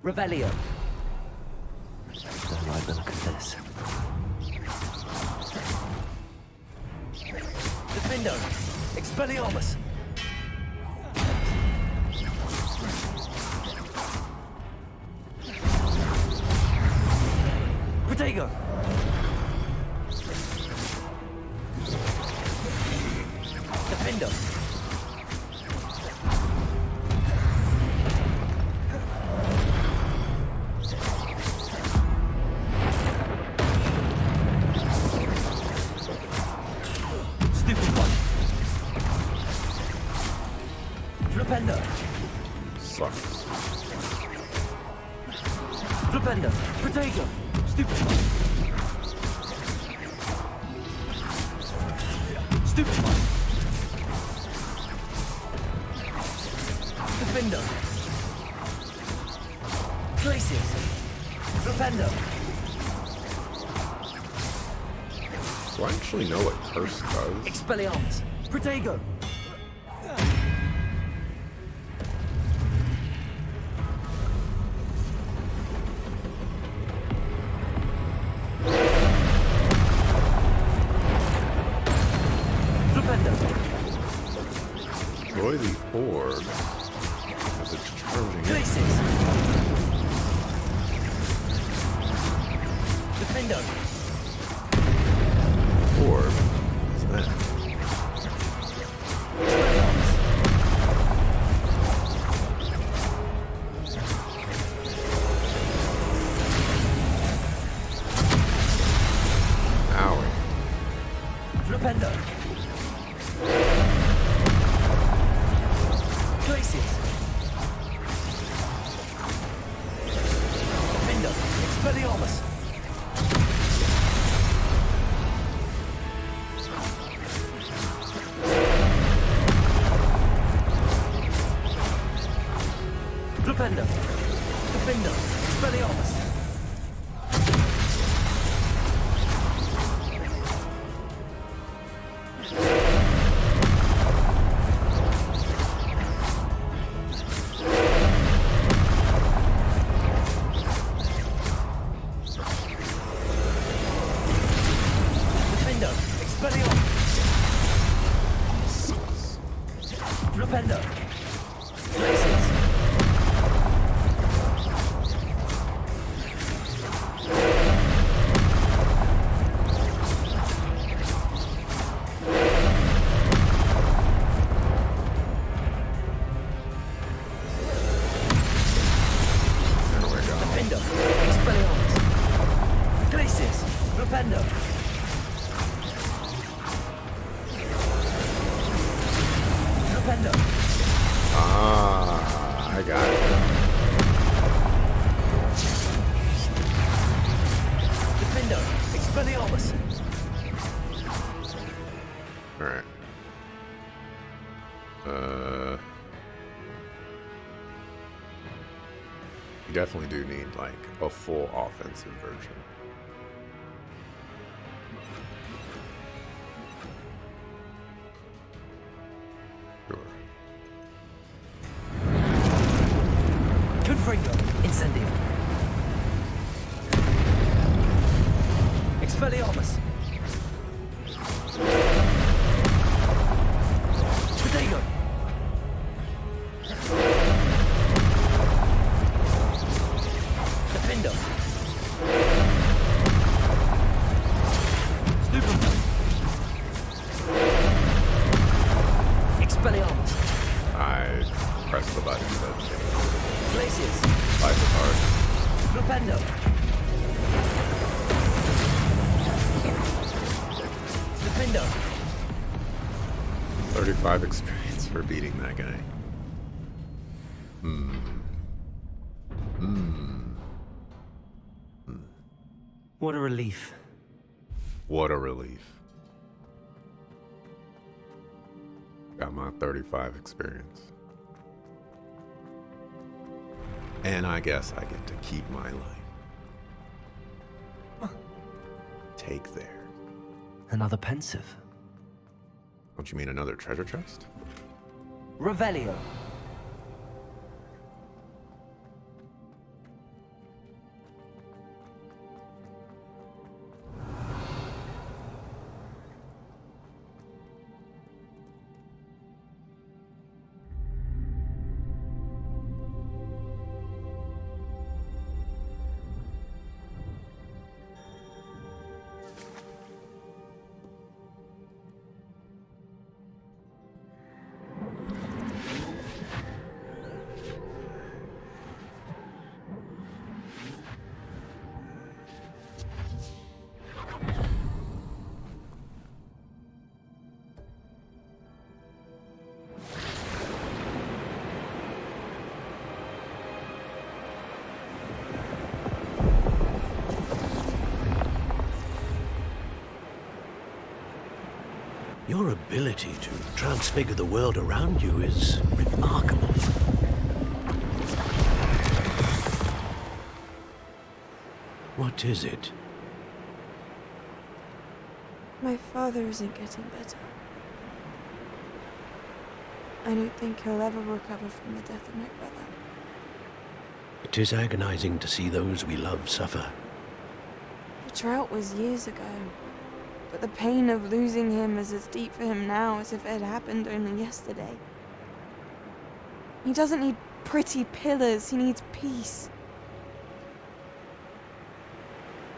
Revelio. Don't like the look of this. Defendo. Expelliarmus. Protego. Defendo. Stupid one. Flipendo. Sucks. Flipendo. Protego. Stupid one. Stupid one. Defendo. Places. Flipendo. Do I actually know what Curse does? Expelliarmus. Protego. Flipendo. Enjoy the orb as it's charging it. Places. Defendo. Orb? What's that? Expelliarmus. Owie. Flipendo. Places. Defendo. Expelliarmus. Flipendo. Defendo. Expelliarmus. Defendo. Expelliarmus. Flipendo. Places. There we go. Defendo. Expelliarmus. Places. Flipendo. Flipendo. Ah, I got it. Defendo. Expelliarmus. Alright. You definitely do need, like, a full offensive version. Sure. Confringo. Incendio. Expelliarmus. Protego. Defendo. Stupendo. Expelliarmus. I pressed the button that Places. life is hard. Flipendo. Defendo. 35 experience for beating that guy. What a relief. What a relief. Got my 35 experience. And I guess I get to keep my life. Take there. Another pensive. Don't you mean another treasure chest? Revelio. Your ability to transfigure the world around you is remarkable. What is it? My father isn't getting better. I don't think he'll ever recover from the death of my brother. It is agonizing to see those we love suffer. The drought was years ago, but the pain of losing him is as deep for him now as if it had happened only yesterday. He doesn't need pretty pillars, he needs peace.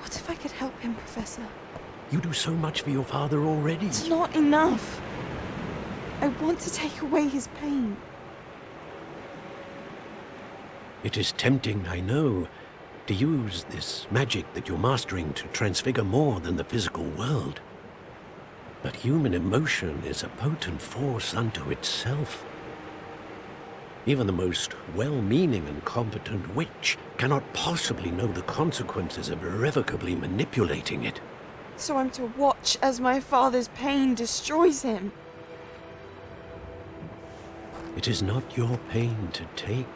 What if I could help him, Professor? You do so much for your father already. It's not enough. I want to take away his pain. It is tempting, I know, to use this magic that you're mastering to transfigure more than the physical world. But human emotion is a potent force unto itself. Even the most well-meaning and competent witch cannot possibly know the consequences of irrevocably manipulating it. So I'm to watch as my father's pain destroys him. It is not your pain to take.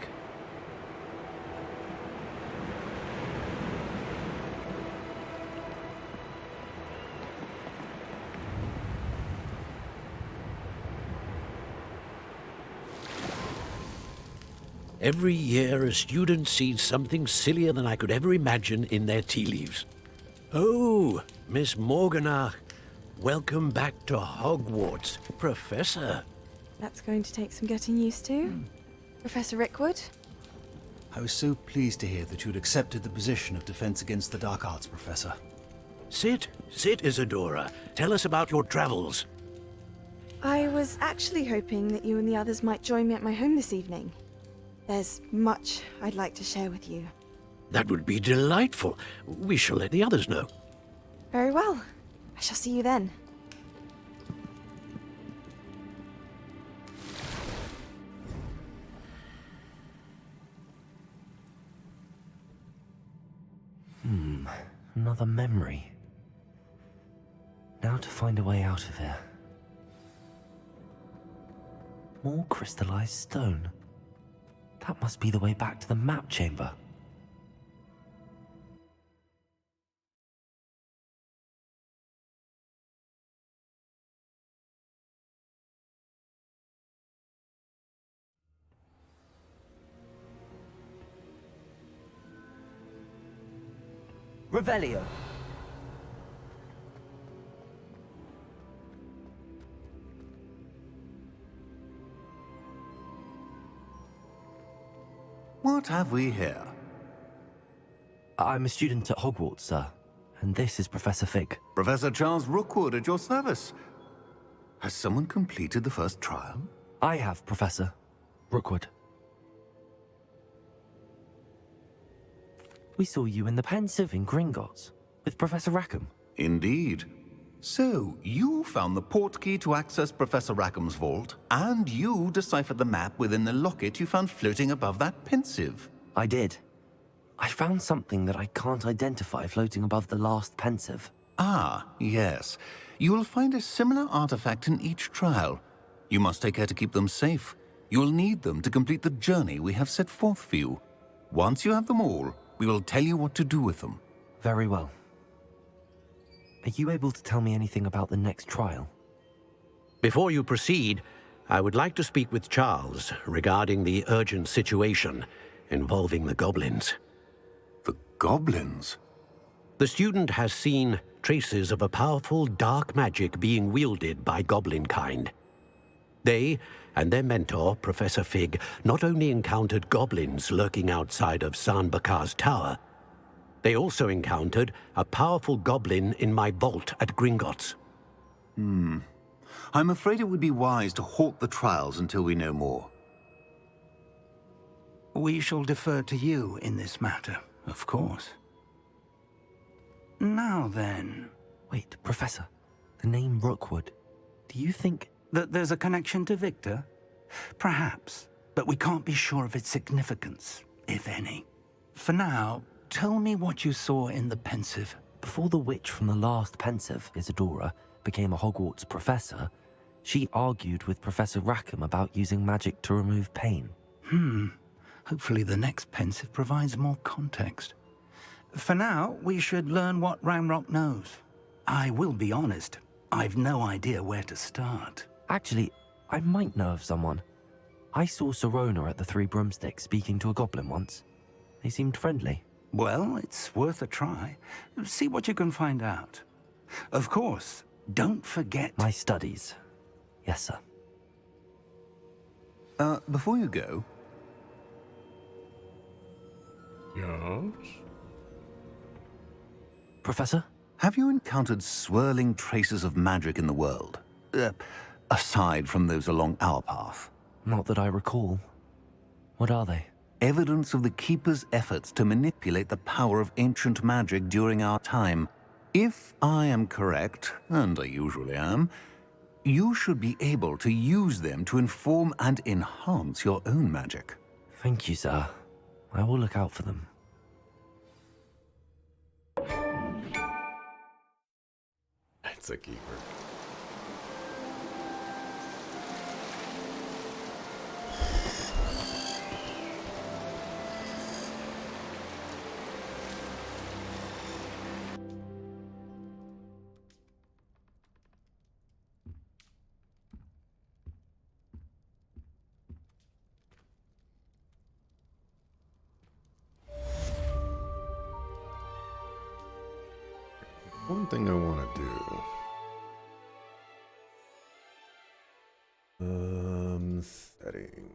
Every year, a student sees something sillier than I could ever imagine in their tea leaves. Oh, Miss Morganach, welcome back to Hogwarts, Professor. That's going to take some getting used to. Professor Rickwood? I was so pleased to hear that you'd accepted the position of Defense Against the Dark Arts, Professor. Sit, Isadora. Tell us about your travels. I was actually hoping that you and the others might join me at my home this evening. There's much I'd like to share with you. That would be delightful. We shall let the others know. Very well. I shall see you then. Another memory. Now to find a way out of here. More crystallized stone. That must be the way back to the map chamber. Revelio. What have we here? I'm a student at Hogwarts, sir. And this is Professor Fig. Professor Charles Rookwood at your service. Has someone completed the first trial? I have, Professor Rookwood. We saw you in the Pensive in Gringotts with Professor Rackham. Indeed. So, you found the portkey to access Professor Rackham's vault, and you deciphered the map within the locket you found floating above that Pensive. I did. I found something that I can't identify floating above the last Pensive. Ah, yes. You will find a similar artifact in each trial. You must take care to keep them safe. You will need them to complete the journey we have set forth for you. Once you have them all, we will tell you what to do with them. Very well. Are you able to tell me anything about the next trial? Before you proceed, I would like to speak with Charles regarding the urgent situation involving the goblins. The goblins? The student has seen traces of a powerful dark magic being wielded by goblin kind. They and their mentor, Professor Fig, not only encountered goblins lurking outside of San Bakar's tower, they also encountered a powerful goblin in my vault at Gringotts. I'm afraid it would be wise to halt the trials until we know more. We shall defer to you in this matter, of course. Now then... Wait, Professor. The name Rookwood. Do you think... that there's a connection to Victor? Perhaps, but we can't be sure of its significance, if any. For now, tell me what you saw in the Pensive. Before the witch from the last Pensive, Isadora, became a Hogwarts professor, She argued with Professor Rackham about using magic to remove pain. Hopefully the next pensive provides more context. For now, we should learn what Ranrock knows. I will be honest, I've no idea where to start. Actually, I might know of someone. I saw Sirona at the Three Broomsticks speaking to a goblin once. They seemed friendly. Well, it's worth a try. See what you can find out. Of course, don't forget... My studies. Yes, sir. Before you go, Yes? Professor? have you encountered swirling traces of magic in the world? Aside from those along our path. Not that I recall. What are they? Evidence of the Keeper's efforts to manipulate the power of ancient magic during our time. If I am correct, and I usually am, you should be able to use them to inform and enhance your own magic. Thank you, sir. I will look out for them. It's a keeper. One thing I want to do. Setting.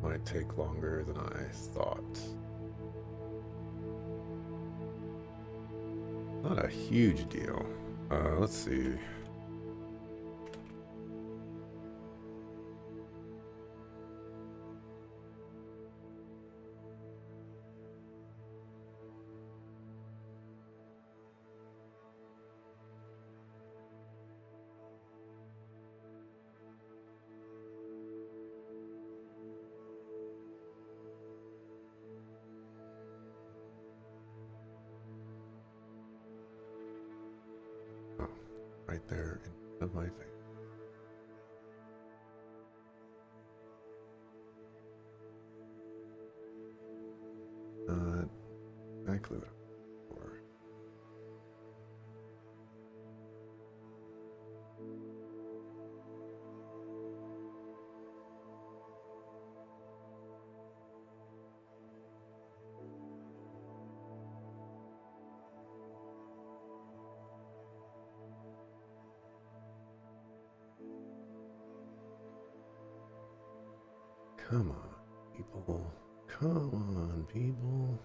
Might take longer than I thought. Not a huge deal. Let's see. Right there in front of my face. Not exactly what I'm looking for. Come on, people. Come on, people.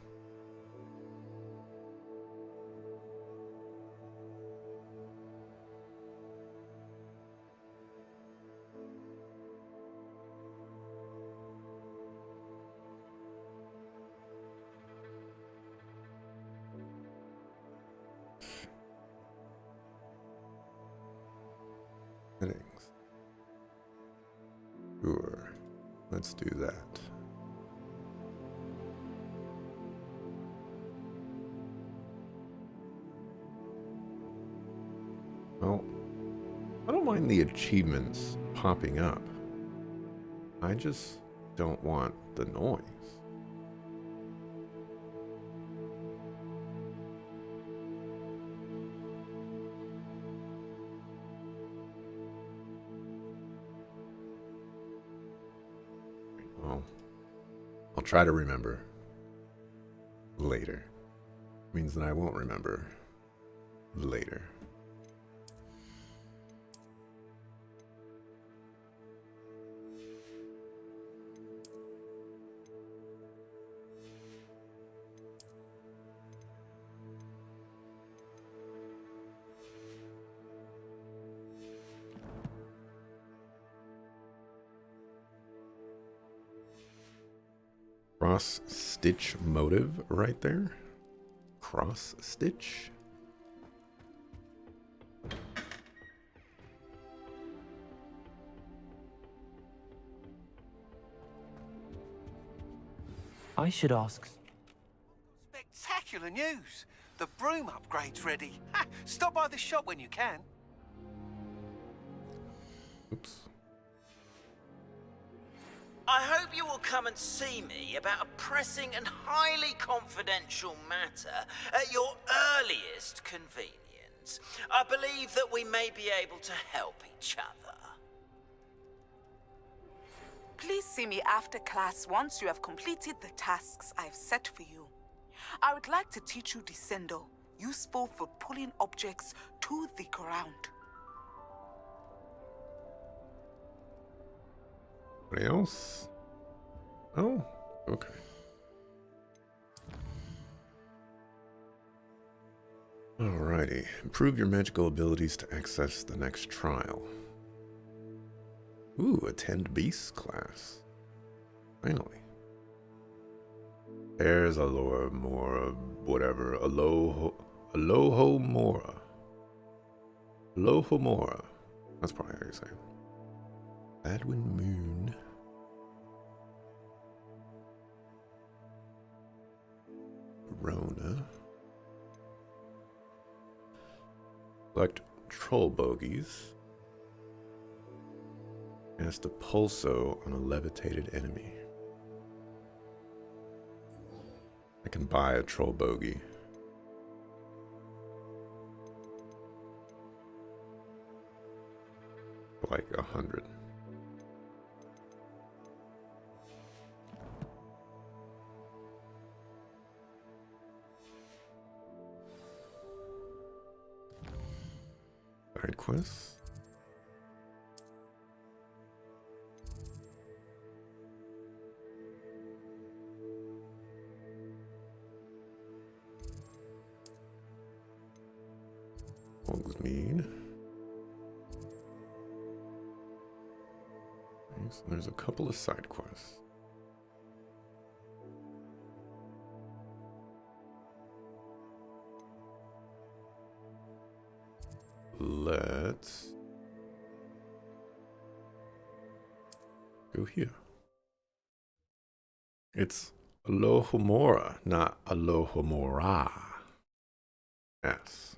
Settings. Sure. Let's do that. Well, I don't mind the achievements popping up. I just don't want the noise. Well, I'll try to remember later. Means that I won't remember later. cross-stitch motive right there. Cross-stitch? I should ask. Spectacular news! The broom upgrade's ready. Ha! Stop by the shop when you can. Oops. I hope you will come and see me about a pressing and highly confidential matter at your earliest convenience. I believe that we may be able to help each other. Please see me after class once you have completed the tasks I've set for you. I would like to teach you Descendo, useful for pulling objects to the ground. Anybody else? Oh, okay. Alrighty. Improve your magical abilities to access the next trial. Ooh, attend beast class. Finally. There's Alora Mora, whatever. Aloho Mora. Aloho Mora. That's probably how you say it. Badwin Moon. Rona. Select troll bogies. Cast a pulso on a levitated enemy. I can buy a troll bogey. For like 100. Side quests. Hogsmeade. Okay, so there's a couple of side quests. Let's go here. It's Alohomora, not Alohomora. Yes.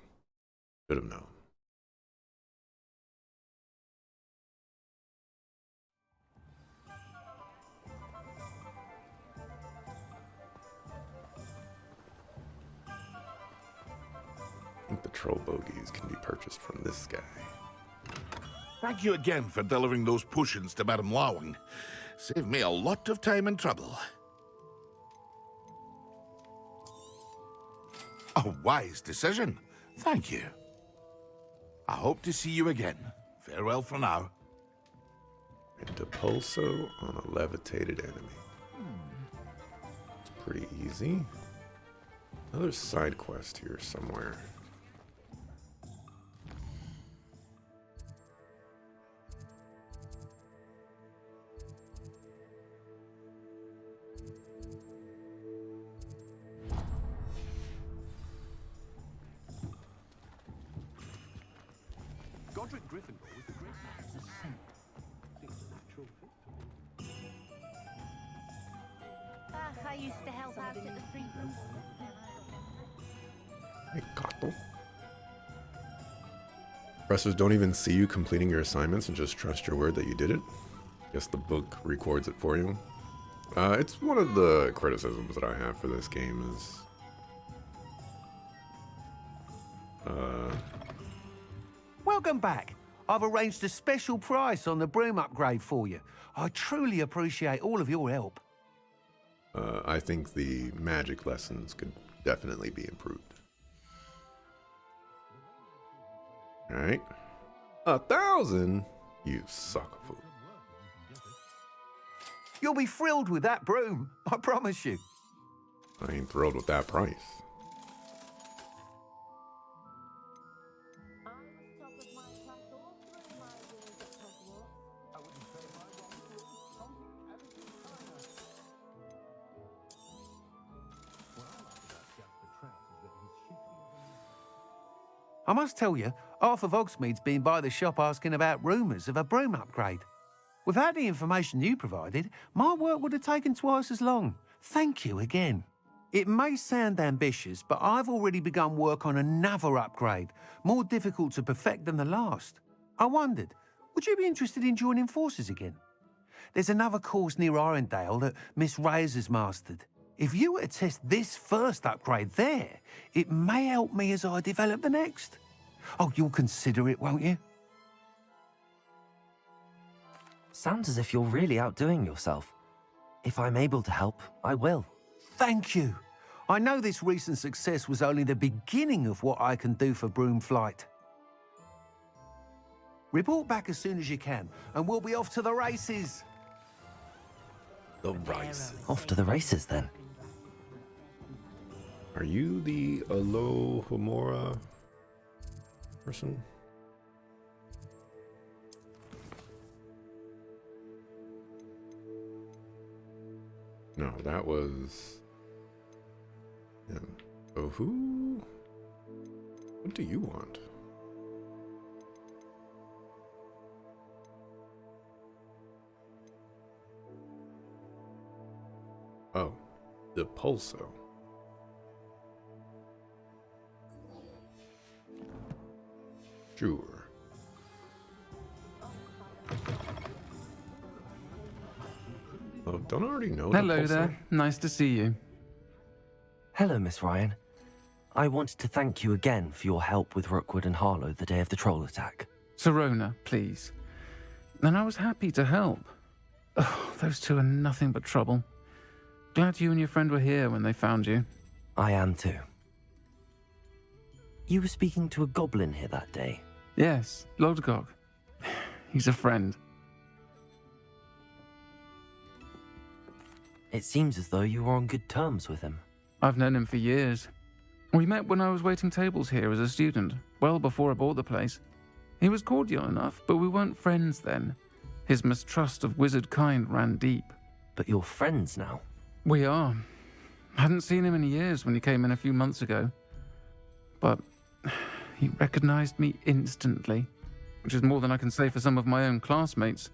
Should have known. I think the troll bogies can be purchased from this guy. Thank you again for delivering those potions to Madame Lawing. Saved me a lot of time and trouble. A wise decision. Thank you. I hope to see you again. Farewell for now. And a pulso on a levitated enemy. It's pretty easy. Another side quest here somewhere. Godric Gryffindor was the great master's son. Seems a natural fit. I used to help out at the free room. Hey, Gato. Professors don't even see you completing your assignments and just trust your word that you did it. Guess the book records it for you. It's one of the criticisms that I have for this game is... Welcome back. I've arranged a special price on the broom upgrade for you. I truly appreciate all of your help. I think the magic lessons could definitely be improved. Alright. 1,000? You sucker fool. You'll be thrilled with that broom, I promise you. I ain't thrilled with that price. I must tell you, half of Hogsmeade's been by the shop asking about rumours of a broom upgrade. Without the information you provided, my work would have taken twice as long. Thank you again. It may sound ambitious, but I've already begun work on another upgrade, more difficult to perfect than the last. I wondered, would you be interested in joining forces again? There's another course near Arendale that Miss Reyes has mastered. If you were to test this first upgrade there, it may help me as I develop the next. Oh, you'll consider it, won't you? Sounds as if you're really outdoing yourself. If I'm able to help, I will. Thank you. I know this recent success was only the beginning of what I can do for Broomflight. Report back as soon as you can, and we'll be off to the races. The races. Off to the races, then. Are you the Alohomora person? No, that was him. So who? What do you want? Oh, the Pulso. Sure. Oh, don't I already know the Hello Pulso? there. Nice to see you. Hello, Miss Ryan. I wanted to thank you again for your help with Rookwood and Harlow the day of the troll attack. Sirona, please. And I was happy to help. Oh, those two are nothing but trouble. Glad you and your friend were here when they found you. I am too. You were speaking to a goblin here that day. Yes, Lodgok. He's a friend. It seems as though you were on good terms with him. I've known him for years. We met when I was waiting tables here as a student, well before I bought the place. He was cordial enough, but we weren't friends then. His mistrust of wizard kind ran deep. But you're friends now? We are. Hadn't seen him in years when he came in a few months ago. But he recognized me instantly, which is more than I can say for some of my own classmates.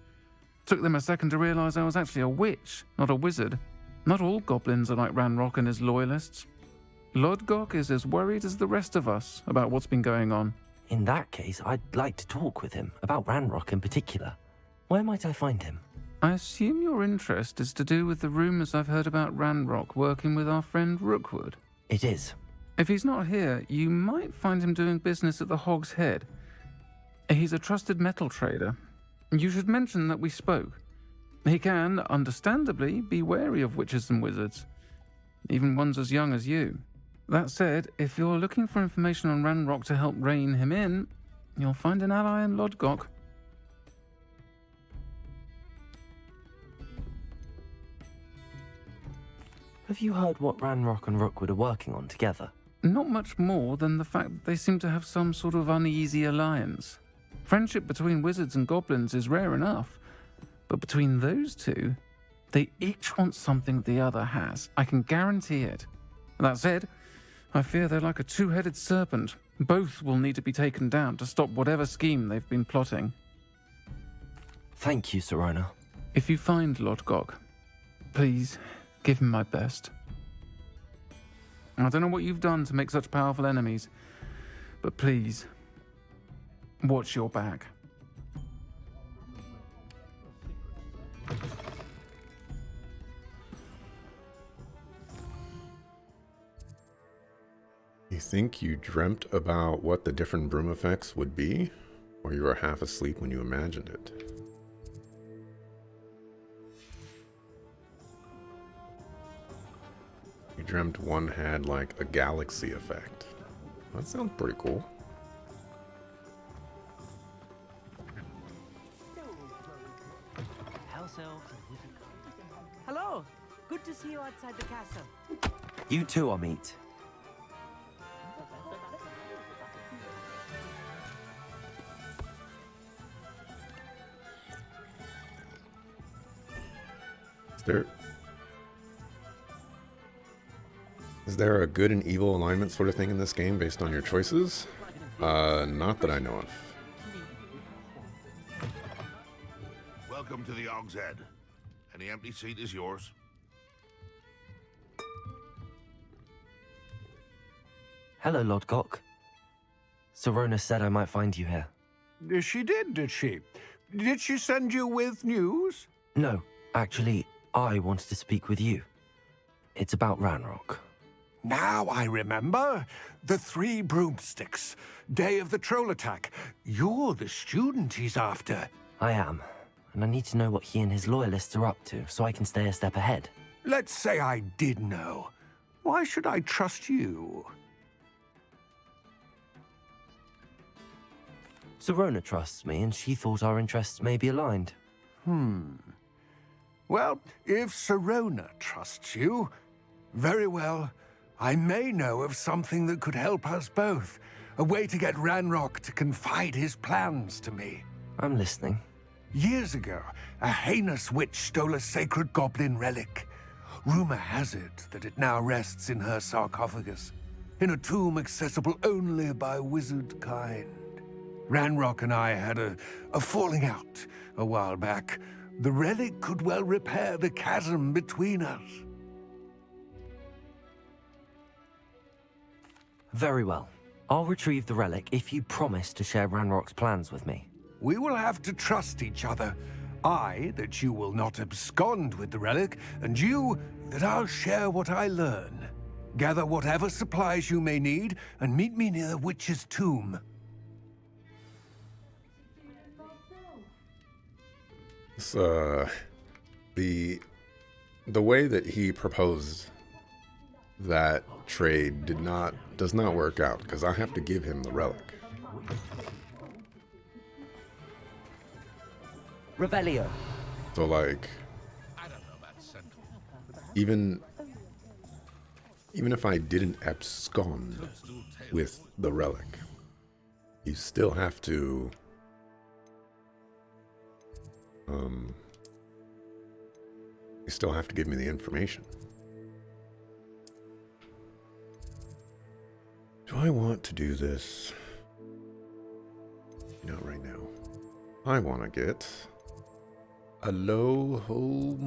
Took them a second to realize I was actually a witch, not a wizard. Not all goblins are like Ranrock and his loyalists. Lodgok is as worried as the rest of us about what's been going on. In that case, I'd like to talk with him, about Ranrock in particular. Where might I find him? I assume your interest is to do with the rumors I've heard about Ranrock working with our friend Rookwood. It is. If he's not here, you might find him doing business at the Hog's Head. He's a trusted metal trader. You should mention that we spoke. He can, understandably, be wary of witches and wizards, even ones as young as you. That said, if you're looking for information on Ranrock to help rein him in, you'll find an ally in Lodgok. Have you heard what Ranrock and Rookwood are working on together? Not much more than the fact that they seem to have some sort of uneasy alliance. Friendship between wizards and goblins is rare enough, but between those two, they each want something the other has. I can guarantee it. That said, I fear they're like a two-headed serpent. Both will need to be taken down to stop whatever scheme they've been plotting. Thank you, Sirona. If you find Lodgok, please give him my best. I don't know what you've done to make such powerful enemies, but please, watch your back. You think you dreamt about what the different broom effects would be? Or you were half asleep when you imagined it? You dreamt one had like a galaxy effect. That sounds pretty cool. Hello. Good to see you outside the castle. You too, Amit. Is there a good and evil alignment sort of thing in this game based on your choices? Not that I know of. Welcome to the Og's Head. Any empty seat is yours. Hello, Lodgok. Sorona said I might find you here. She did she? Did she send you with news? No, actually, I wanted to speak with you. It's about Ranrock. Now I remember. The 3 broomsticks. Day of the troll attack. You're the student he's after. I am, and I need to know what he and his loyalists are up to so I can stay a step ahead. Let's say I did know. Why should I trust you? Sorona trusts me, and she thought our interests may be aligned. Well, if Sorona trusts you, very well. I may know of something that could help us both. A way to get Ranrock to confide his plans to me. I'm listening. Years ago, a heinous witch stole a sacred goblin relic. Rumor has it that it now rests in her sarcophagus, in a tomb accessible only by wizard kind. Ranrock and I had a falling out a while back. The relic could well repair the chasm between us. Very well. I'll retrieve the relic if you promise to share Ranrock's plans with me. We will have to trust each other. I, that you will not abscond with the relic, and you, that I'll share what I learn. Gather whatever supplies you may need, and meet me near the witch's tomb. The way that he proposed that trade does not work out, because I have to give him the relic. Revelio. So like, even if I didn't abscond with the relic, you still have to give me the information. Do I want to do this? Not right now. I want to get Alohomora.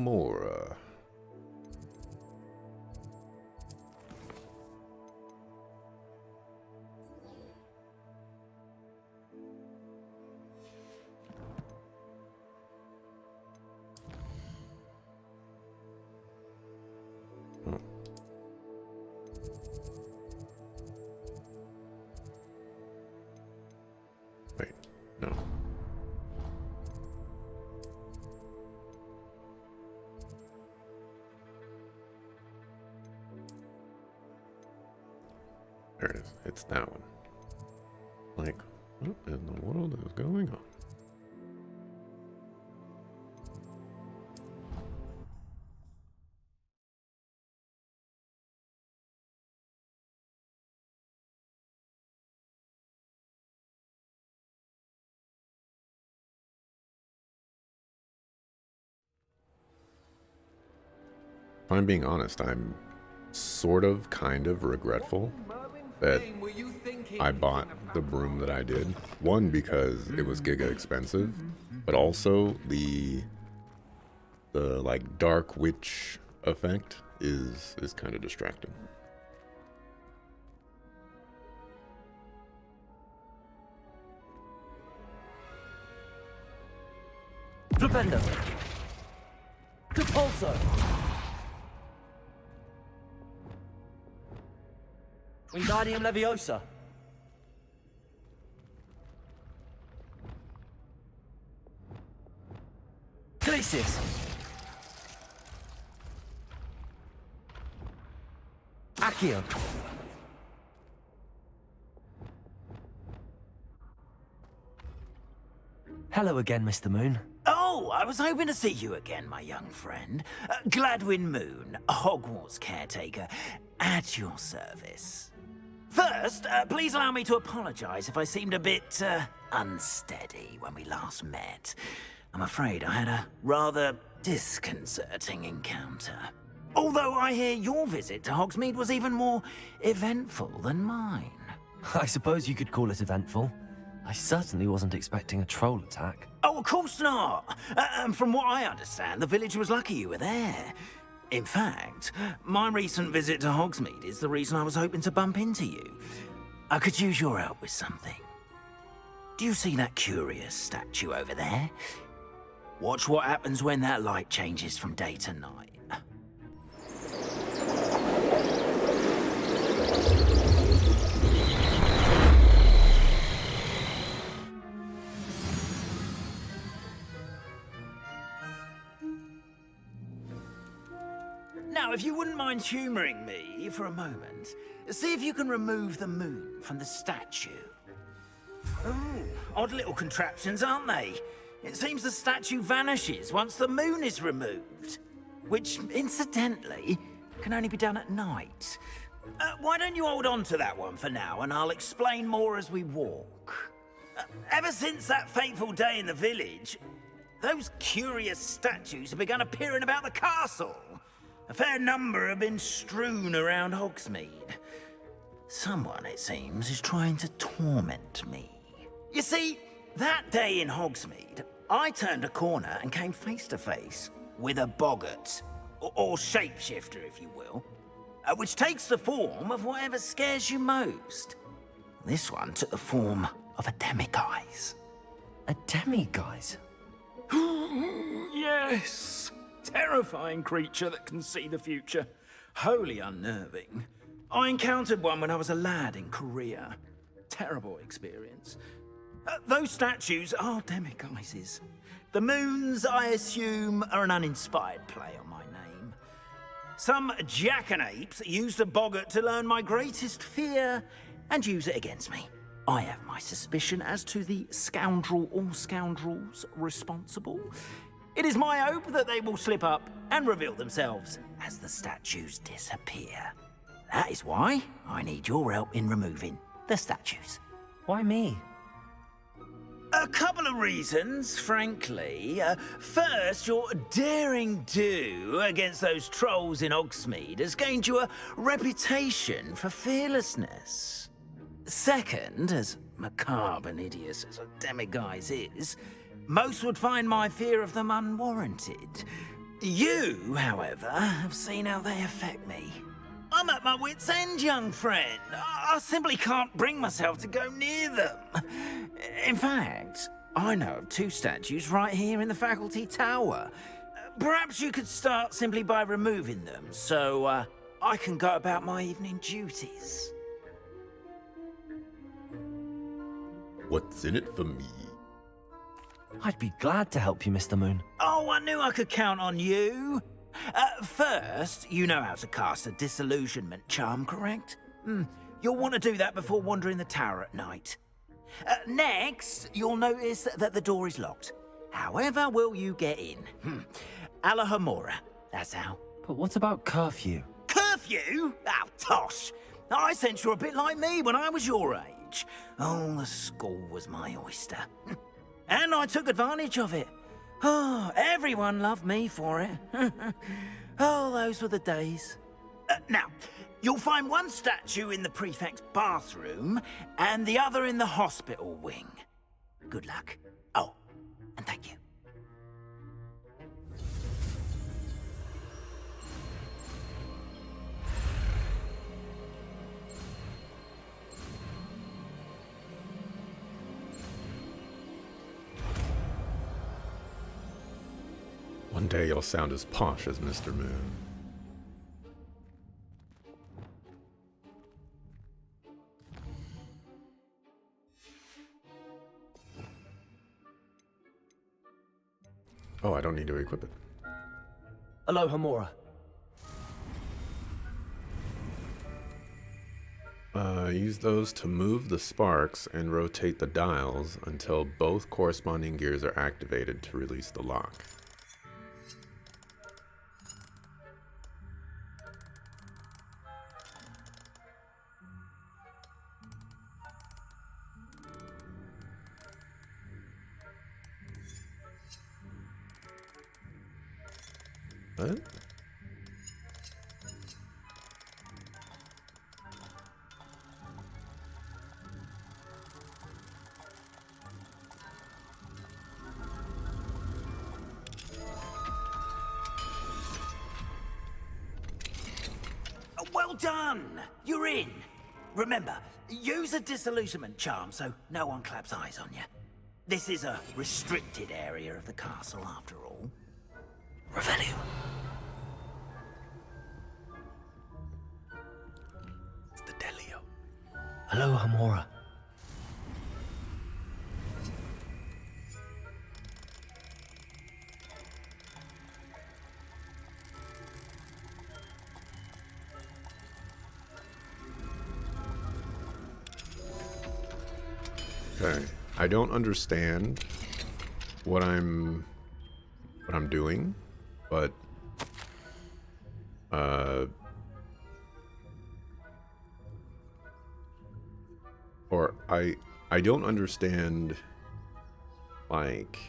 Wait, no. There it is. It's that one. Like, what in the world is going on? If I'm being honest, I'm sort of, kind of regretful that I bought the broom that I did. One, because it was giga expensive, but also the like dark witch effect is kind of distracting. Flipendo. Repulso. Wingardium Leviosa. Glacius. Accio. Hello again, Mr. Moon. Oh, I was hoping to see you again, my young friend. Gladwin Moon, Hogwarts caretaker, at your service. First, please allow me to apologize if I seemed a bit unsteady when we last met. I'm afraid I had a rather disconcerting encounter. Although I hear your visit to Hogsmeade was even more eventful than mine. I suppose you could call it eventful. I certainly wasn't expecting a troll attack. Oh, of course not. And from what I understand, the village was lucky you were there. In fact, my recent visit to Hogsmeade is the reason I was hoping to bump into you. I could use your help with something. Do you see that curious statue over there? Watch what happens when that light changes from day to night. Now, if you wouldn't mind humouring me for a moment, see if you can remove the moon from the statue. Oh, odd little contraptions, aren't they? It seems the statue vanishes once the moon is removed. Which, incidentally, can only be done at night. Why don't you hold on to that one for now, and I'll explain more as we walk. Ever since that fateful day in the village, those curious statues have begun appearing about the castle. A fair number have been strewn around Hogsmeade. Someone, it seems, is trying to torment me. You see, that day in Hogsmeade, I turned a corner and came face to face with a boggart, or shapeshifter, if you will, which takes the form of whatever scares you most. This one took the form of a demiguise. A demiguise? Yes! Terrifying creature that can see the future. Wholly unnerving. I encountered one when I was a lad in Korea. Terrible experience. Those statues are demiguises. The moons, I assume, are an uninspired play on my name. Some jackanapes used a boggart to learn my greatest fear and use it against me. I have my suspicion as to the scoundrel or scoundrels responsible. It is my hope that they will slip up and reveal themselves as the statues disappear. That is why I need your help in removing the statues. Why me? A couple of reasons, frankly. First, your daring do against those trolls in Hogsmeade has gained you a reputation for fearlessness. Second, as macabre and hideous as a demiguise is, most would find my fear of them unwarranted. You, however, have seen how they affect me. I'm at my wit's end, young friend. I simply can't bring myself to go near them. In fact, I know of two statues right here in the faculty tower. Perhaps you could start simply by removing them, so I can go about my evening duties. What's in it for me? I'd be glad to help you, Mr. Moon. Oh, I knew I could count on you. First, you know how to cast a disillusionment charm, correct? You'll want to do that before wandering the tower at night. Next, you'll notice that the door is locked. However will you get in? Alahomora, that's how. But what about curfew? Curfew? Oh, tosh. I sense you're a bit like me when I was your age. Oh, the school was my oyster. And I took advantage of it. Oh, everyone loved me for it. Oh, those were the days. Now, you'll find one statue in the prefect's bathroom and the other in the hospital wing. Good luck. Oh, and thank you. One day you'll sound as posh as Mr. Moon. Oh, I don't need to equip it. Alohomora. Use those to move the sparks and rotate the dials until both corresponding gears are activated to release the lock. What? Well done! You're in. Remember, use a disillusionment charm so no one claps eyes on you. This is a restricted area of the castle, after all. Revelio. It's the Delio. Hello, Hamora. Okay. I don't understand what I'm doing, but or I don't understand like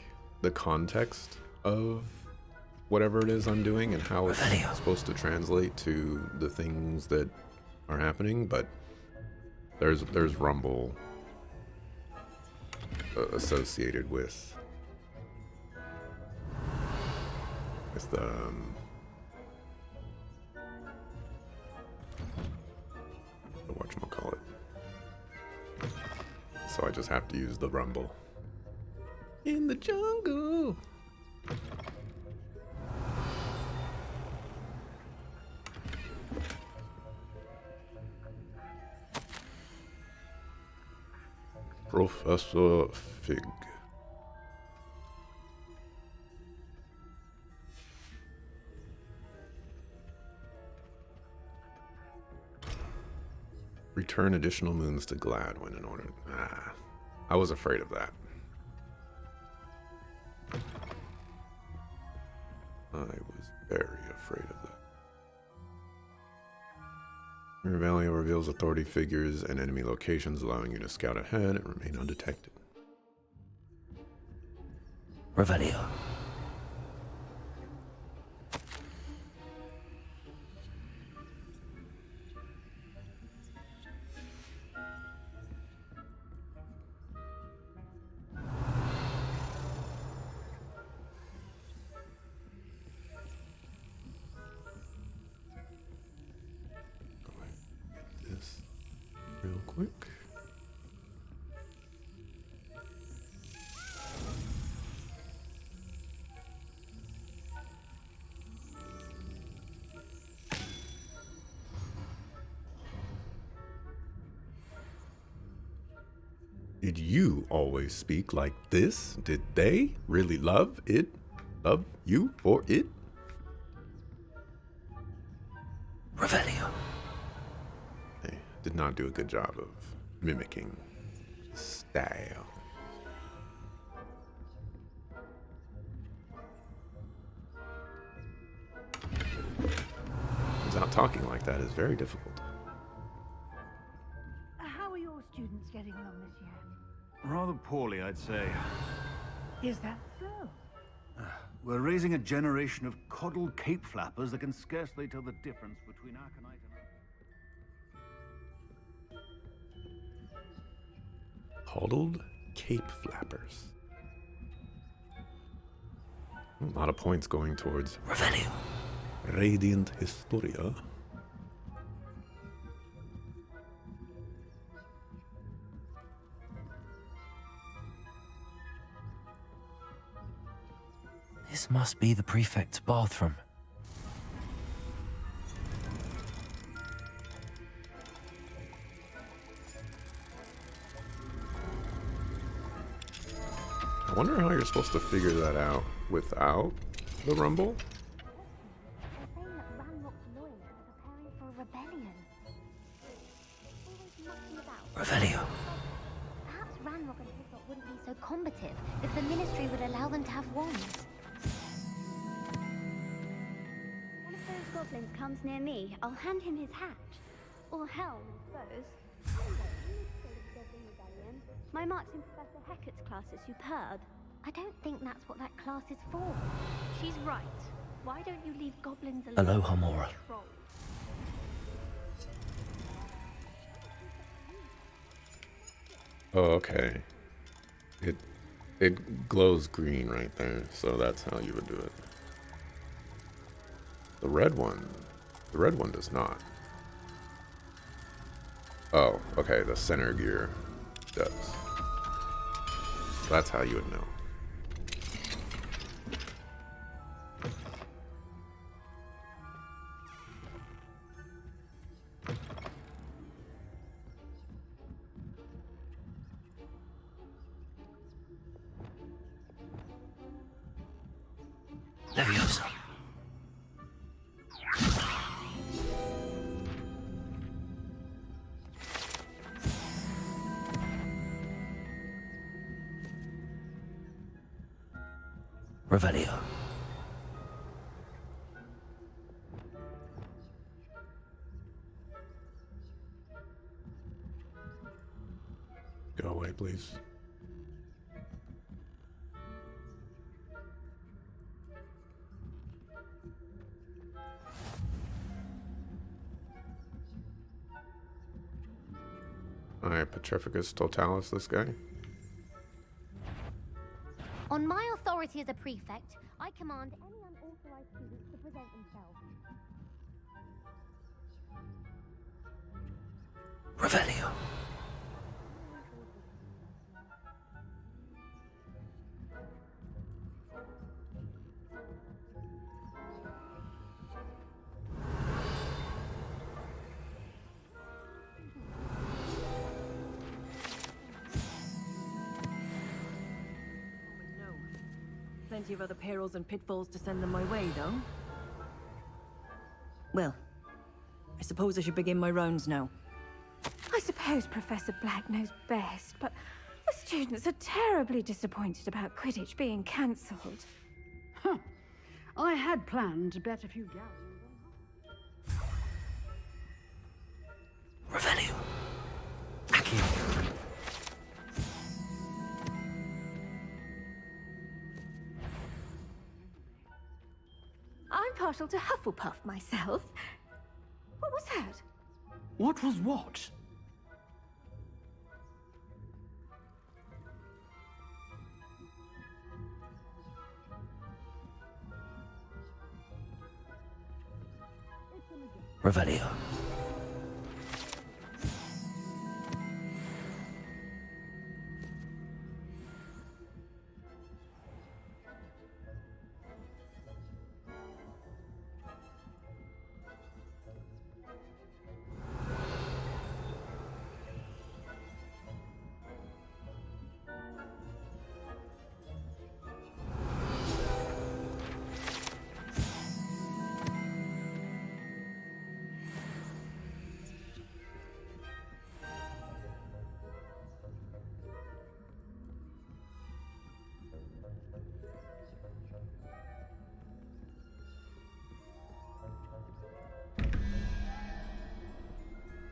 the context of whatever it is I'm doing and how it's supposed to translate to the things that are happening, but there's rumble associated with the whatchamacallit. So I just have to use the rumble. In the jungle. Professor Fig. Return additional moons to Gladwin in order. I was afraid of that. I was very afraid of that. Revelio reveals authority figures and enemy locations, allowing you to scout ahead and remain undetected. Revelio. Real quick. Did you always speak like this? Did they really love it? Love you for it? Revelio. They did not do a good job of mimicking style. Without talking like that is very difficult. How are your students getting along this year? Rather poorly, I'd say. Is that so? We're raising a generation of coddled cape flappers that can scarcely tell the difference between Arcanite and... Coddled cape flappers. A lot of points going towards Revelio. Radiant Historia. This must be the prefect's bathroom. I wonder how you're supposed to figure that out without the rumble. They're saying that Ranrock's lawyers are preparing for a rebellion. Always mucking about. Revelio. Perhaps Ranrock and his lot wouldn't be so combative if the Ministry would allow them to have wands. One of those goblins comes near me, I'll hand him his hatch. Or helm, I suppose. My marks in Professor Hecat's class are superb. I don't think that's what that class is for. She's right. Why don't you leave goblins alone? Hello, Hamora. Troll. Oh, okay. It glows green right there, so that's how you would do it. The red one does not. Oh, okay, the center gear does. That's how you would know. Leviosa. Revelio. Go away, please. Alright, Petrificus Totalis, this guy. On my authority as a prefect, I command any unauthorized students to present themselves. Revelio. Plenty of other perils and pitfalls to send them my way, though. Well, I suppose I should begin my rounds now. I suppose Professor Black knows best, but the students are terribly disappointed about Quidditch being cancelled. Huh. I had planned to bet a few gallons. Revelio. Accio. I'm partial to Hufflepuff myself. What was that? What was what? Revelio.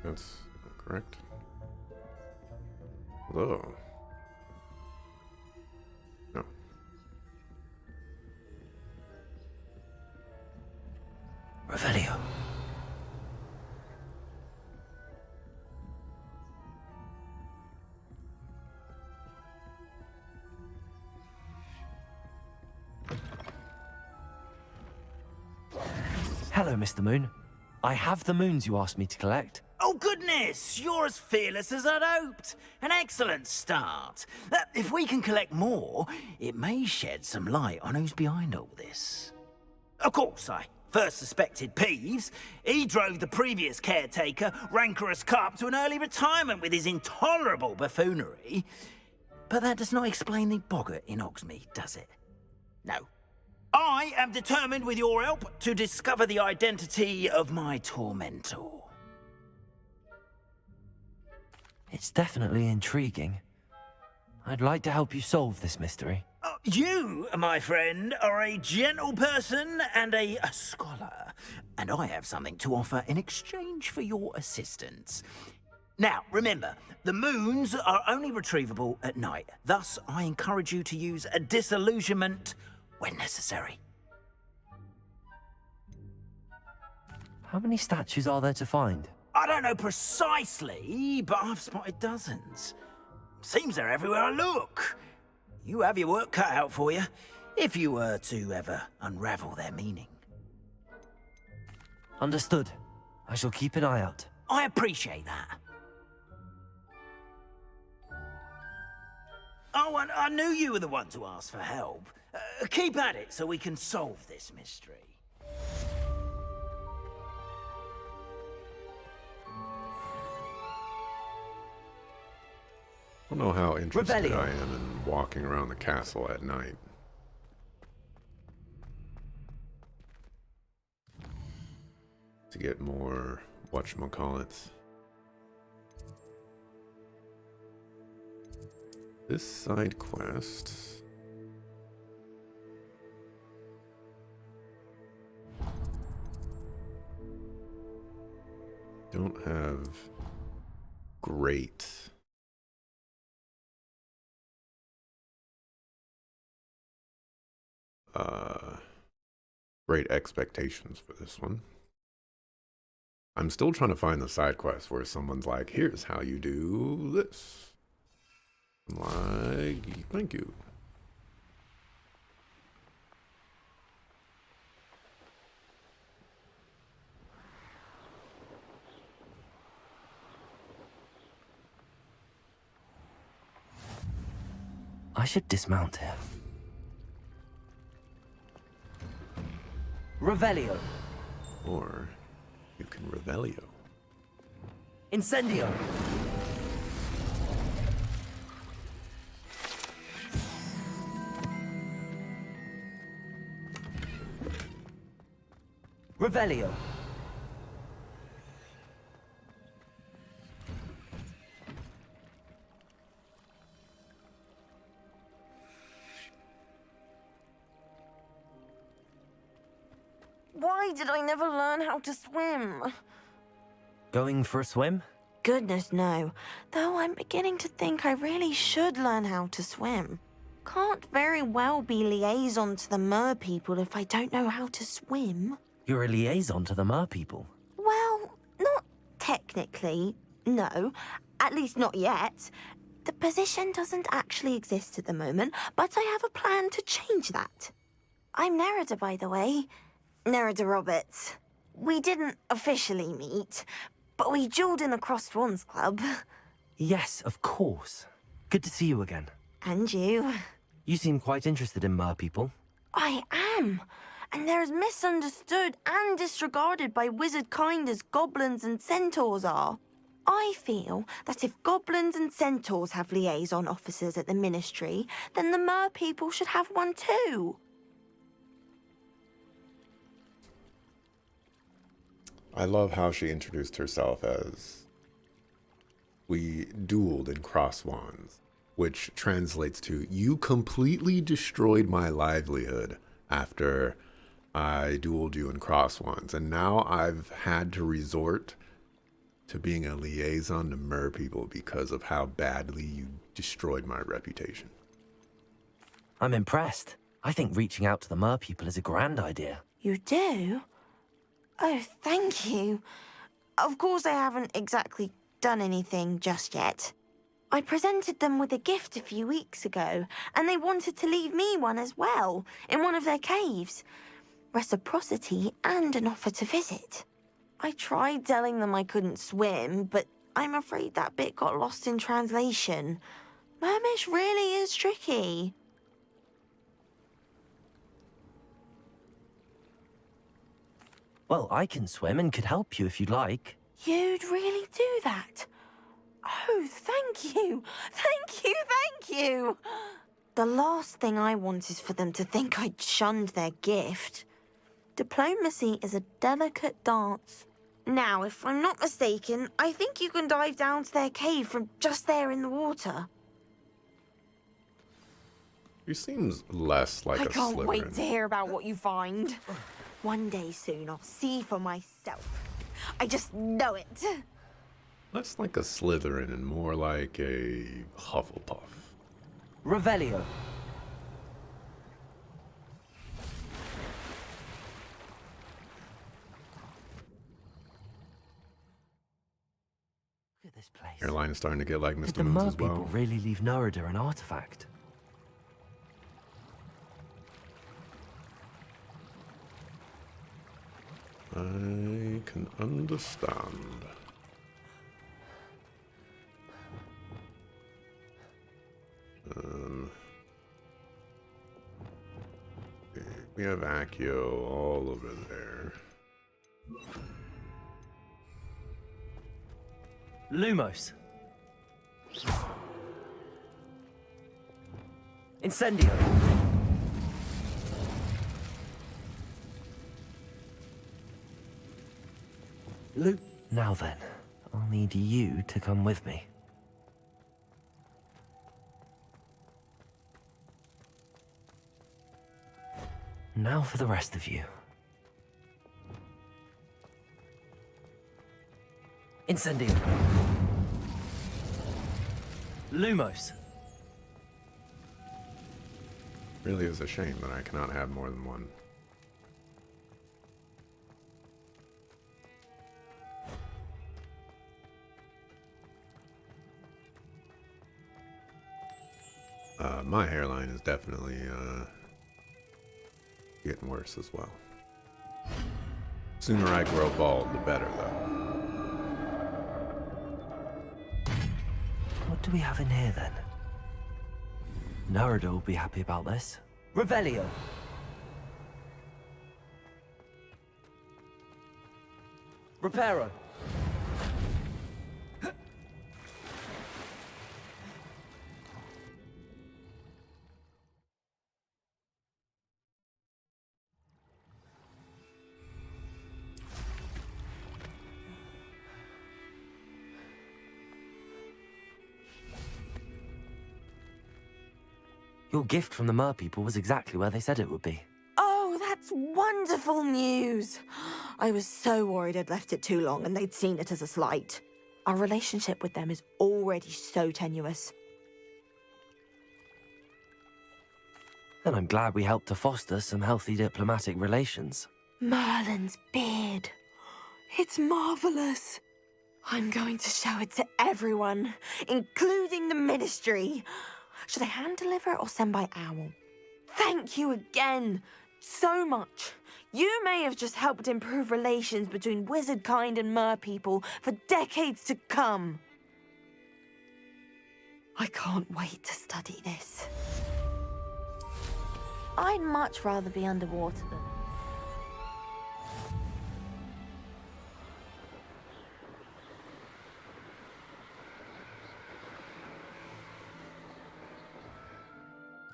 That's correct. Hello. No. Revelio. Hello, Mr. Moon. I have the moons you asked me to collect. Oh, goodness! You're as fearless as I'd hoped. An excellent start. If we can collect more, it may shed some light on who's behind all this. Of course, I first suspected Peeves. He drove the previous caretaker, Rancorous Carp, to an early retirement with his intolerable buffoonery. But that does not explain the boggart in Hogsmeade, does it? No. I am determined, with your help, to discover the identity of my tormentor. It's definitely intriguing. I'd like to help you solve this mystery. You, my friend, are a gentle person and a scholar, and I have something to offer in exchange for your assistance. Now, remember, the moons are only retrievable at night. Thus, I encourage you to use a disillusionment when necessary. How many statues are there to find? I don't know precisely, but I've spotted dozens. Seems they're everywhere I look. You have your work cut out for you, if you were to ever unravel their meaning. Understood. I shall keep an eye out. I appreciate that. Oh, and I knew you were the one to ask for help. Keep at it so we can solve this mystery. I don't know how interested Revelio. I am in walking around the castle at night. To get more whatchamacallits. This side quest. Don't have great great expectations for this one. I'm still trying to find the side quest where someone's like, here's how you do this. I'm like, thank you. I should dismount here. Revelio. Or you can Revelio. Incendio. Revelio. Why did I never learn how to swim? Going for a swim? Goodness, no. Though I'm beginning to think I really should learn how to swim. Can't very well be liaison to the mer people if I don't know how to swim. You're a liaison to the mer people. Well, not technically, no. At least not yet. The position doesn't actually exist at the moment, but I have a plan to change that. I'm Nerida, by the way. Nerida Roberts. We didn't officially meet, but we duelled in the Crossed Wands Club. Yes, of course. Good to see you again. And you. You seem quite interested in mer people. I am. And they're as misunderstood and disregarded by wizard kind as goblins and centaurs are. I feel that if goblins and centaurs have liaison officers at the Ministry, then the mer people should have one too. I love how she introduced herself as we dueled in Cross Wands, which translates to you completely destroyed my livelihood after I dueled you in Cross Wands, and now I've had to resort to being a liaison to mer people because of how badly you destroyed my reputation. I'm impressed. I think reaching out to the mer people is a grand idea. You do? Oh, thank you. Of course I haven't exactly done anything just yet. I presented them with a gift a few weeks ago, and they wanted to leave me one as well, in one of their caves. Reciprocity and an offer to visit. I tried telling them I couldn't swim, but I'm afraid that bit got lost in translation. Mermish really is tricky. Well, I can swim and could help you if you'd like. You'd really do that? Oh, thank you. Thank you, thank you. The last thing I want is for them to think I'd shunned their gift. Diplomacy is a delicate dance. Now, if I'm not mistaken, I think you can dive down to their cave from just there in the water. She seems less like I a can't Slytherin. wait to hear about what you find. One day soon, I'll see for myself. I just know it. Less like a Slytherin and more like a Hufflepuff. Revelio. Look at this place. Your line is starting to get like Did Mr. the Moons mer as well. people really leave Nerida an artifact? I can understand. We have Accio all over there. Lumos. Incendio. Now then, I'll need you to come with me. Now for the rest of you. Incendio. Lumos. Really is a shame that I cannot have more than one. My hairline is definitely getting worse as well. Sooner I grow bald, the better, though. What do we have in here then? Narada will be happy about this. Revelio. Reparo. Your gift from the Mer people was exactly where they said it would be. Oh, that's wonderful news. I was so worried I'd left it too long and they'd seen it as a slight. Our relationship with them is already so tenuous. And I'm glad we helped to foster some healthy diplomatic relations. Merlin's beard. It's marvelous. I'm going to show it to everyone, including the Ministry. Should I hand deliver it or send by owl? Thank you again, so much. You may have just helped improve relations between wizard kind and mer people for decades to come. I can't wait to study this. I'd much rather be underwater than...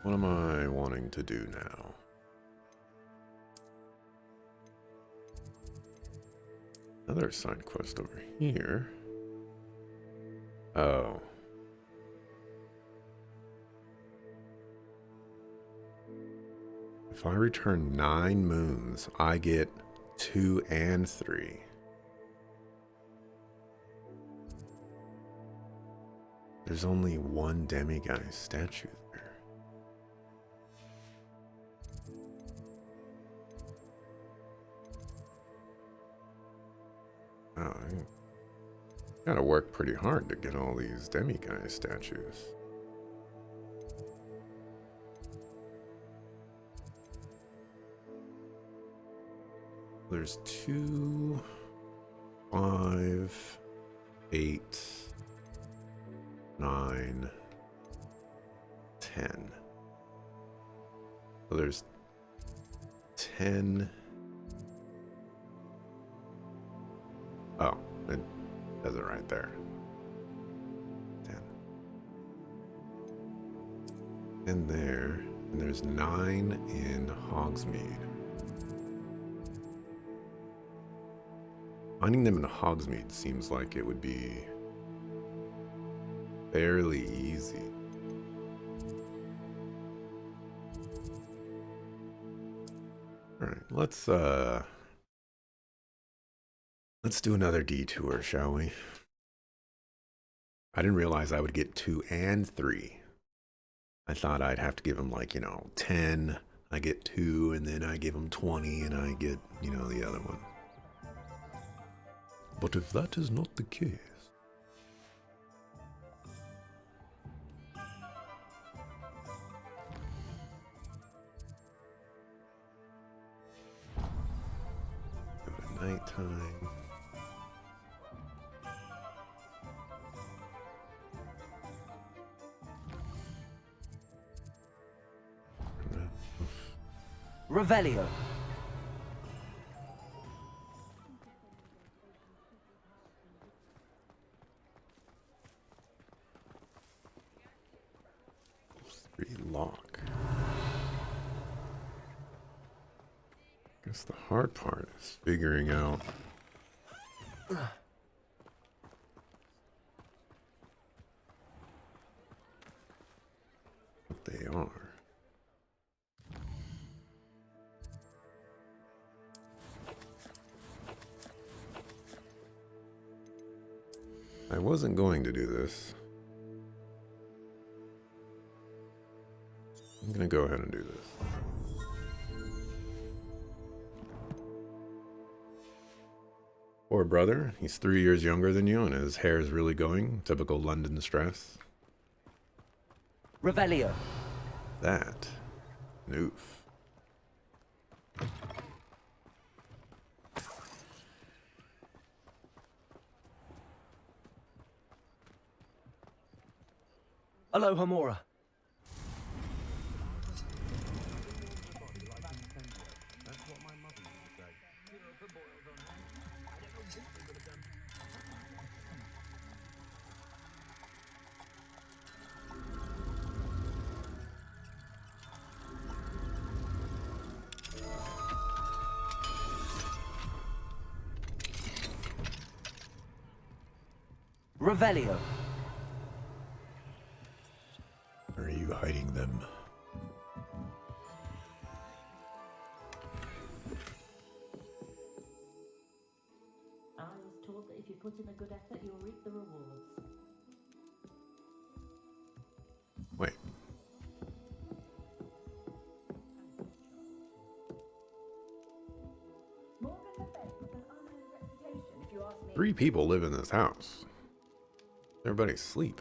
What am I wanting to do now? Another side quest over here. Oh. If I return 9 moons, I get 2 and 3. There's only one demiguise statue there. Oh, I gotta work pretty hard to get all these demiguise statues. There's 2, 5, 8, 9, 10. So there's 10. Oh, it does it right there. 10. And there, and there's 9 in Hogsmeade. Finding them in Hogsmeade seems like it would be fairly easy. All right, let's do another detour, shall we? I didn't realize I would get 2 and 3. I thought I'd have to give him, like, 10, I get 2, and then I give him 20, and I get, the other one. But if that is not the case... Go to nighttime. Revelio. Lock. Guess the hard part is figuring out what they are. I wasn't going to do this. I'm gonna go ahead and do this. Poor brother, he's 3 years younger than you and his hair's really going. Typical London stress. Revelio. That. Noof. Alohomora. Revelio. Where are you hiding them? I was told that if you put in a good effort, you'll reap the rewards. Wait. If you ask me. 3 people live in this house. Everybody's asleep.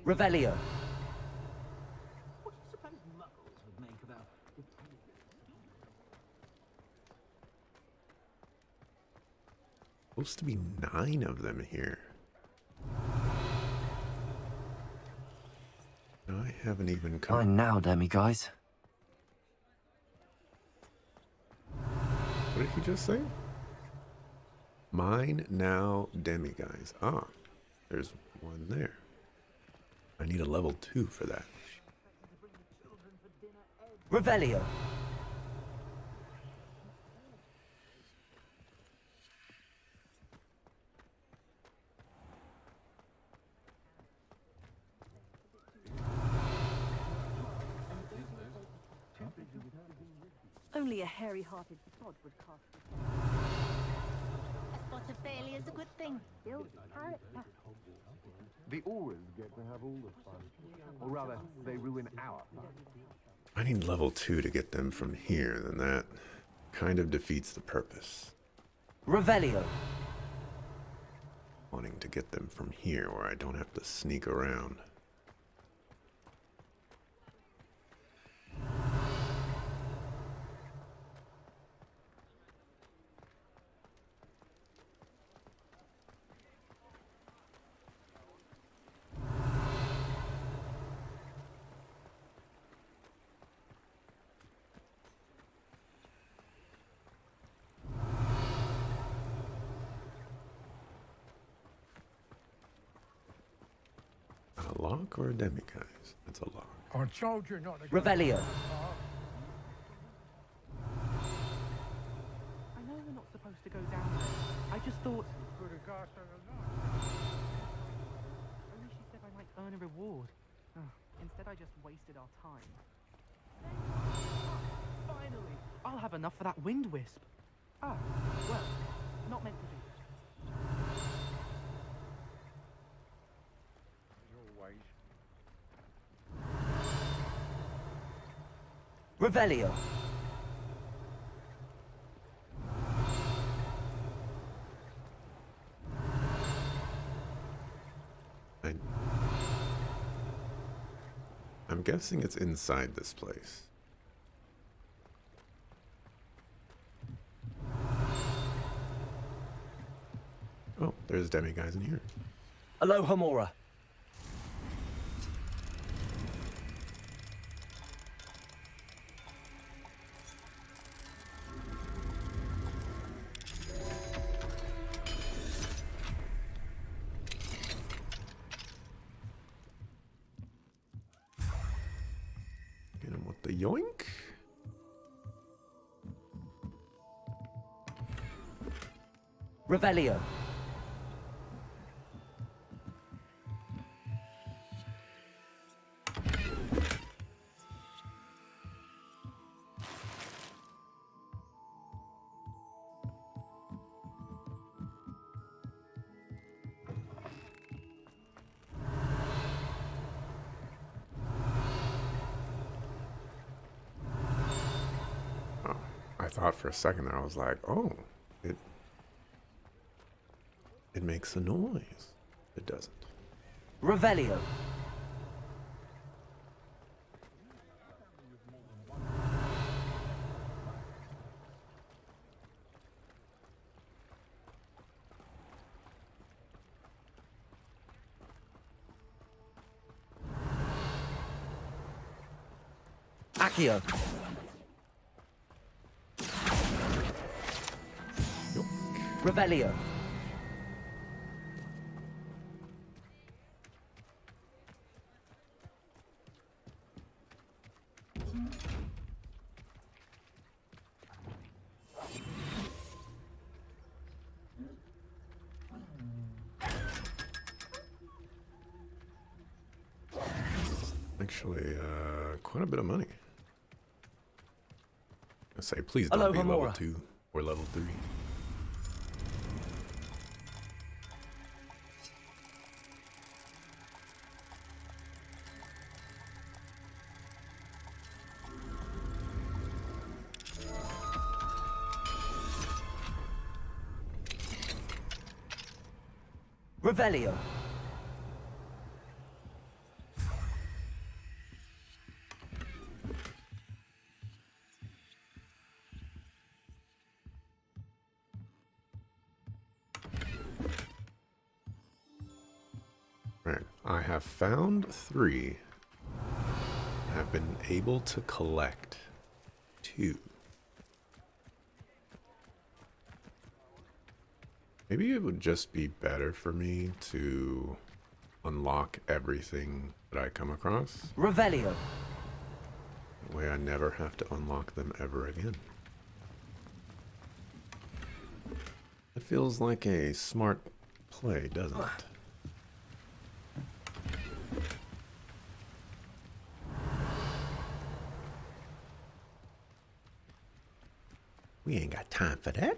Revelio. What do you suppose muggles would make about Supposed to be 9 of them here. I haven't even come. Fine now, Demi guys. What did he just say? Mine now, demiguise. Ah, there's one there. I need a level 2 for that. Revelio. Only a hairy-hearted sod would cast A spot of failure is a good thing. Build character. The auras get to have all the fun. Or rather, they ruin our fun. I need level 2 to get them from here, then that kind of defeats the purpose. Revelio. Wanting to get them from here where I don't have to sneak around. A lock or a demiguise? That's a lock. I told you not to go. Revelio. I know we're not supposed to go down there. I just thought. Could have got her Only she said I might earn a reward. Instead, I just wasted our time. Finally, I'll have enough for that wind wisp. Ah, well, not meant to be. Revelio. I'm guessing it's inside this place. Oh, there's demiguise in here. Alohomora. Yoink. Revelio. I thought for a second there, I was like, oh, it makes a noise. It doesn't. Revelio. Accio. Revelio. Actually, quite a bit of money. I say, please don't Hello, be level Hamora. 2 or level 3. Revelio. Right, I have found 3. I've been able to collect 2. Maybe it would just be better for me to unlock everything that I come across. Revelio. That way I never have to unlock them ever again. It feels like a smart play, doesn't it? We ain't got time for that.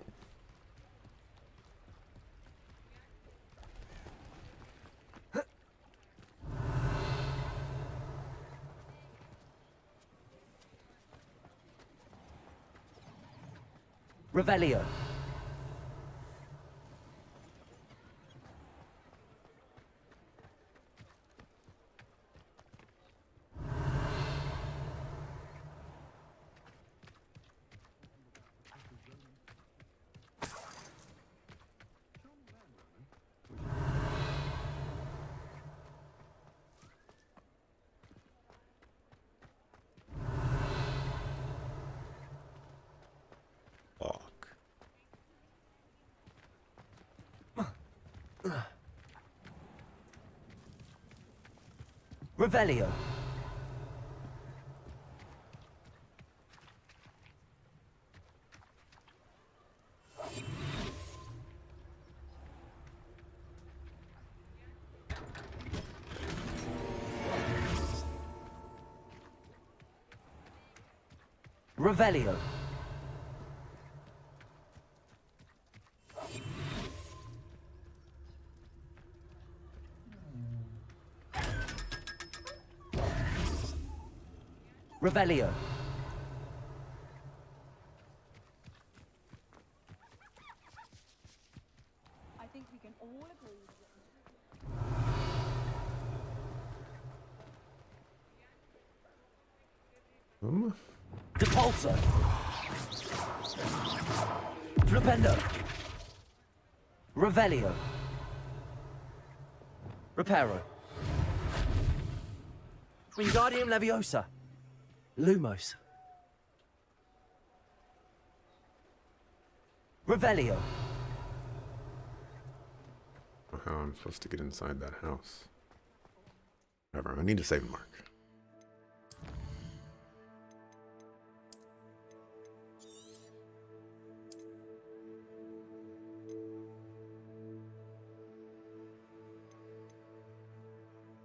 Revelio. Revelio. Revelio. Revelio. I think we can all agree Depulso. Flipendo. Revelio. Reparo. Wingardium Leviosa. Lumos. Revelio. How I'm supposed to get inside that house. Whatever, I need to save a mark.